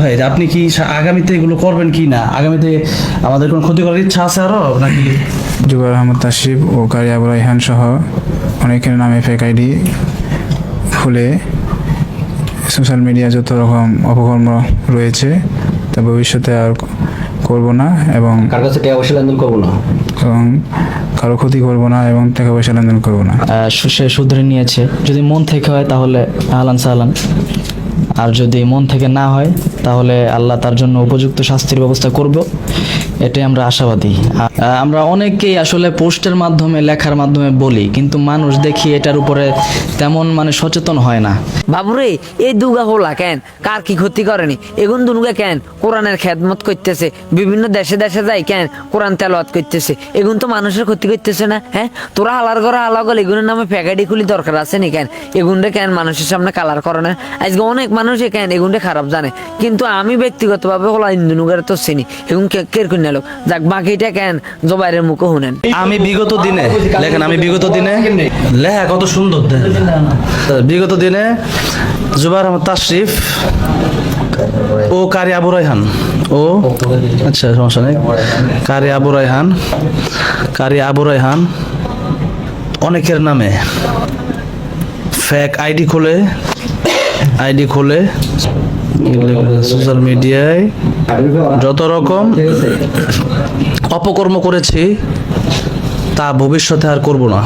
ভাই আপনি কি আগামীতে এগুলো করবেন কি না, আগামীতে আমাদের কোনো ক্ষতি করার ইচ্ছা আছে আরো নাকি? জুবাইর আহমদ তাশরিফ ও কারি আবু রায়হান সহ অনেকের নামে ফেক আইডি খুলে সোশ্যাল মিডিয়া যত রকম অপকর্ম রয়েছে তা ভবিষ্যতে আর করব না এবং কার কাছে টাকা পয়সা লেনদেন করবো না এবং কারো ক্ষতি করব না এবং টাকা পয়সা লেনদেন করব না। সে শুধরে নিয়েছে, যদি মন থেকে হয় তাহলে আহলান সাহলান, আর যদি মন থেকে না হয় তাহলে আল্লাহ তার জন্য উপযুক্ত শাস্তির ব্যবস্থা করব, এটাই আমরা আশাবাদী। আমরা অনেকেই আসলে পোস্টের মাধ্যমে লেখার মাধ্যমে বলি, কিন্তু মানুষ দেখি এটার উপরে তেমন সচেতন হয় না। বাবুরে এই দুগা হোলা কেন কার কি ক্ষতি করেনি, এগুন দুনুগা কেন কোরআনের খেদমত করতেছে, বিভিন্ন দেশে দেশে যাই কেন কোরআন তেলাওয়াত করতেছে, এগুন তো মানুষের ক্ষতি করতেছে না। হ্যাঁ, তোরা হালার ঘরে হালা গল এগুনের নামে ফ্যাকাডি খুলি দরকার আছে নি কেন, এগুনটা কেন মানুষের সামনে কালার করে না। আজকে অনেক মানুষ কেন এগুনটা খারাপ জানে, কিন্তু আমি ব্যক্তিগতভাবে হলা ইন্দুনুগারে তো চিনি এগুন কের কন্যা লোক যাক, বাকিটা কেন জবাইরের মুখে শুনেন। আমি বিগত দিনে লেখেন, আমি বিগত দিনে লেখা কত সুন্দর বিগত দিনে জুবাইর আহমদ তাশরিফ ও কারি আবু রায়হান ও আচ্ছা সমস্যা নেই, কারি আবু রায়হান অনেকের নামে ফেক আইডি খোলে সোশ্যাল মিডিয়ায় যত রকম অপকর্ম করেছি তা ভবিষ্যতে আর করব না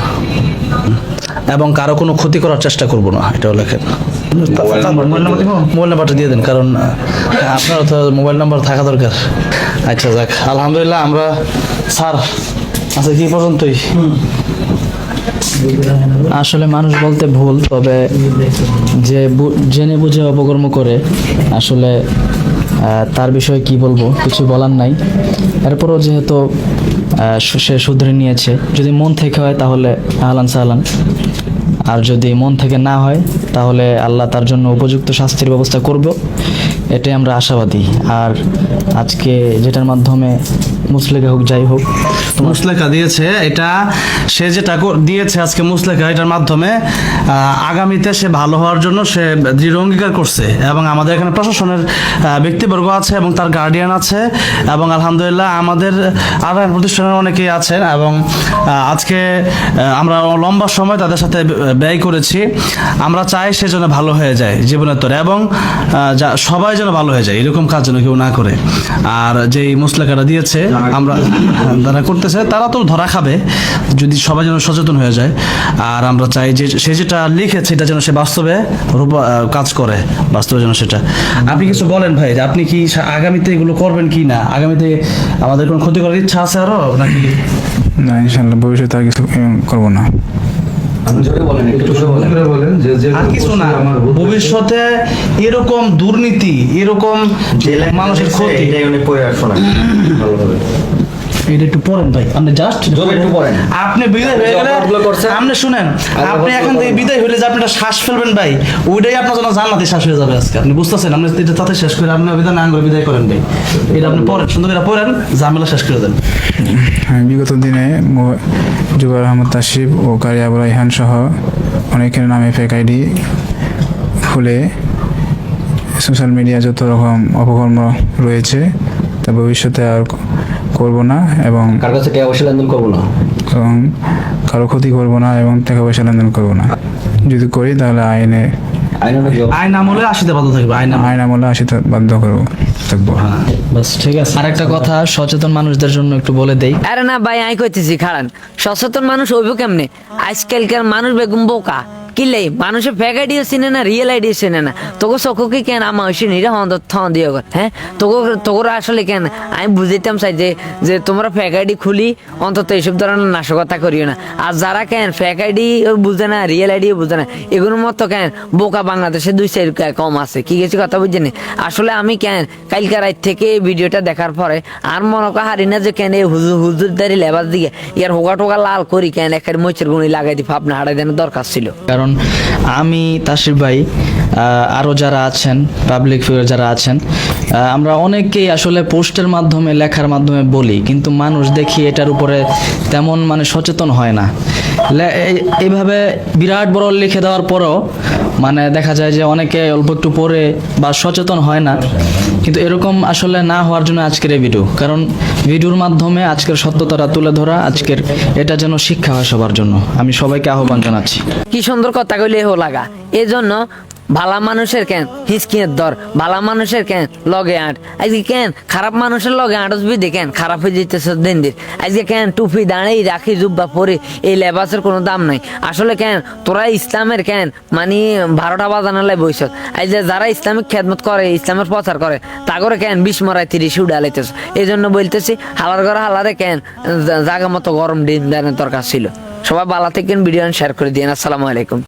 এবং কারো কোনো ক্ষতি করার চেষ্টা করব না, এটাও লেখেন। মোবাইল নাম্বারটা দিয়ে দেন, কারণ আপনারও তো মোবাইল নাম্বার থাকা দরকার। আচ্ছা যাক, আলহামদুলিল্লাহ আমরা স্যার আচ্ছা কি পর্যন্তই। আসলে মানুষ বলতে ভুল, তবে যে জেনে বুঝে অপকর্ম করে আসলে তার বিষয়ে কি বলবো, কিছু বলার নাই। এরপরও যেহেতু সে শুধরে নিয়েছে, যদি মন থেকে হয় তাহলে আহলান সাহলান, আর যদি মন থেকে না হয় তাহলে আল্লাহ তার জন্য উপযুক্ত শাস্তির ব্যবস্থা করব, এটাই আমরা আশাবাদী। আর আজকে যেটার মাধ্যমে মুসলেখা হোক যাই হোক মুসলেখা দিয়েছে, এটা সে যেটা দিয়েছে আজকে মুসলেখা, এটার মাধ্যমে আগামীতে সে ভালো হওয়ার জন্য সে দৃঢ় অঙ্গীকার করছে, এবং আমাদের এখানে প্রশাসনের ব্যক্তিবর্গ আছে এবং তার গার্ডিয়ান আছে, এবং আলহামদুলিল্লাহ আমাদের আদান প্রতিষ্ঠানের অনেকেই আছেন, এবং আজকে আমরা লম্বা সময় তাদের সাথে ব্যয় করেছি। আমরা চাই সে যেন ভালো হয়ে যায় জীবনের তরে, এবং সবাই যেন ভালো হয়ে যায়, এরকম কাজ যেন কেউ না করে। আর যেই মুসলেখাটা দিয়েছে আমরা যারা করতেছে তারা তো ধরা খাবে যদি সবাই যেন সচেতন হয়ে যায়। আর আমরা চাই যে সে যেটা লিখেছে এটা যেন সে বাস্তবে কাজ করে, বাস্তবে যেন সেটা। আপনি কিছু বলেন ভাই, আপনি কি আগামীতে এগুলো করবেন কি না, আগামীতে আমাদের কোনো ক্ষতি করার ইচ্ছা আছে আরো নাকি? না, ইনশাল্লাহ ভবিষ্যতে আর কিছু করব না। আর কিছু না, ভবিষ্যতে এরকম দুর্নীতি, এরকম মানুষের ক্ষতি, এটা একটু পড়েন ভাই, আপনি জাস্ট একটু পড়েন। আপনি বিদায় হয়ে গেলে আপনি শুনেন, আপনি এখান থেকে বিদায় হলে যে আপনি একটা শ্বাস ফেলবেন ভাই, ওইটাই আপনার জন্য জান্নাতে শ্বাস হয়ে যাবে আজকে। আপনি বুঝতেছেন, আপনি এটা তাতে শেষ করে আপনি বিদায় না করে বিদায় করেন ভাই, এটা আপনি পড়েন, সুন্দর করে পড়েন, ঝামেলা শেষ করে দেন। বিগত দিনে জুবাইর আহমদ তাশরিফ ও কারি আবু রায়হান সহ অনেকের নামে ফেক আইডি খুলে সোশ্যাল মিডিয়া যত রকম অপকর্ম রয়েছে তা ভবিষ্যতে আর করব না এবং কার কাছে টাকা পয়সা লেনদেন করবো না এবং কারো ক্ষতি করব না এবং টাকা পয়সা লেনদেন করব না। যদি করি তাহলে আইন আমলে আসিতে বাধ্য থাকবে, আইন আমলে আসিতে বাধ্য থাকবো। বাস ঠিক আছে। আরেকটা কথা সচেতন মানুষদের জন্য একটু বলে দেই। আরে না ভাই, আই কইতেছি খাড়ান, সচেতন মানুষ হইব কেমনে? আজকালকার মানুষ বেগুম বোকা, কিলাই মানুষের ফেক আইডিও চিনে না, রিয়েল আইডিও চিনে না। তোকে চকুকে কেন আমার হয়েছে নিরা থন দিয়ে গেল। হ্যাঁ, তোরা আসলে কেন আমি বুঝাইতাম চাই যে তোমরা ফেক আইডি খুলি অন্তত এইসব ধরনের নাশকতা করিও না। আর যারা কেন ফেক আইডি বুঝে না, রিয়েল আইডিও বুঝে না, এগুলোর মতো কেন বোকা বাংলাদেশে 2-4 কম আছে। কি গেছি কথা বুঝছেন? আসলে আমি কেন কালকে রাত থেকে এই ভিডিওটা দেখার পরে আর মনে করা হারি না যে কেন এই হুজুরদারি লেবার দিকে ইয়ার হোগা টোকা লাল করি কেন একটা মইচের গুণি লাগাই দি ভাবনা হারাই দেওয়ার দরকার ছিল। কারণ আমি তাশরিফ ভাই, আরও যারা আছেন পাবলিক ফিগার যারা আছেন, আমরা অনেকেই আসলে পোস্টের মাধ্যমে লেখার মাধ্যমে বলি, কিন্তু মানুষ দেখি এটার উপরে তেমন সচেতন হয় না। এইভাবে বিরাট বড় লিখে দেওয়ার পরও মানে দেখা যায় যে অনেকে অল্প একটু পড়ে বা সচেতন হয় না, কিন্তু এরকম আসলে না হওয়ার জন্য আজকের এই ভিডিও, কারণ ভিডিওর মাধ্যমে আজকের সত্যতাটা তুলে ধরা, আজকের এটা যেন শিক্ষা হয় সবার জন্য। আমি সবাইকে আহ্বান জানাচ্ছি। কি সুন্দর কথা কইলে হো লাগা। এই জন্য ভালা মানুষের কেন হিসকিনের দর, ভালা মানুষের কেন লগে আট। আজকে কেন খারাপ মানুষের লগে আটসবি দেখেন খারাপ হয়ে যেতেছে দিন দিন। আজকে কেন টুপি দাঁড়াই রাখি জুব্বা পরে এই লেবাসের কোনো দাম নাই। আসলে কেন তোরা ইসলামের কেন মানে 12টা বাজানালে বইস। এই যে যারা ইসলামিক খেদমত করে, ইসলামের প্রচার করে, তা করে কেন 20 মরায় 30 উড়ালাইতেছ। এই জন্য বলতেছি হালার ঘরে হালারে কেন জায়গা মতো গরম ডিম দেনের দরকার ছিল। সবাই বালা থেকে ভিডিও শেয়ার করে দিন। আসসালামু আলাইকুম।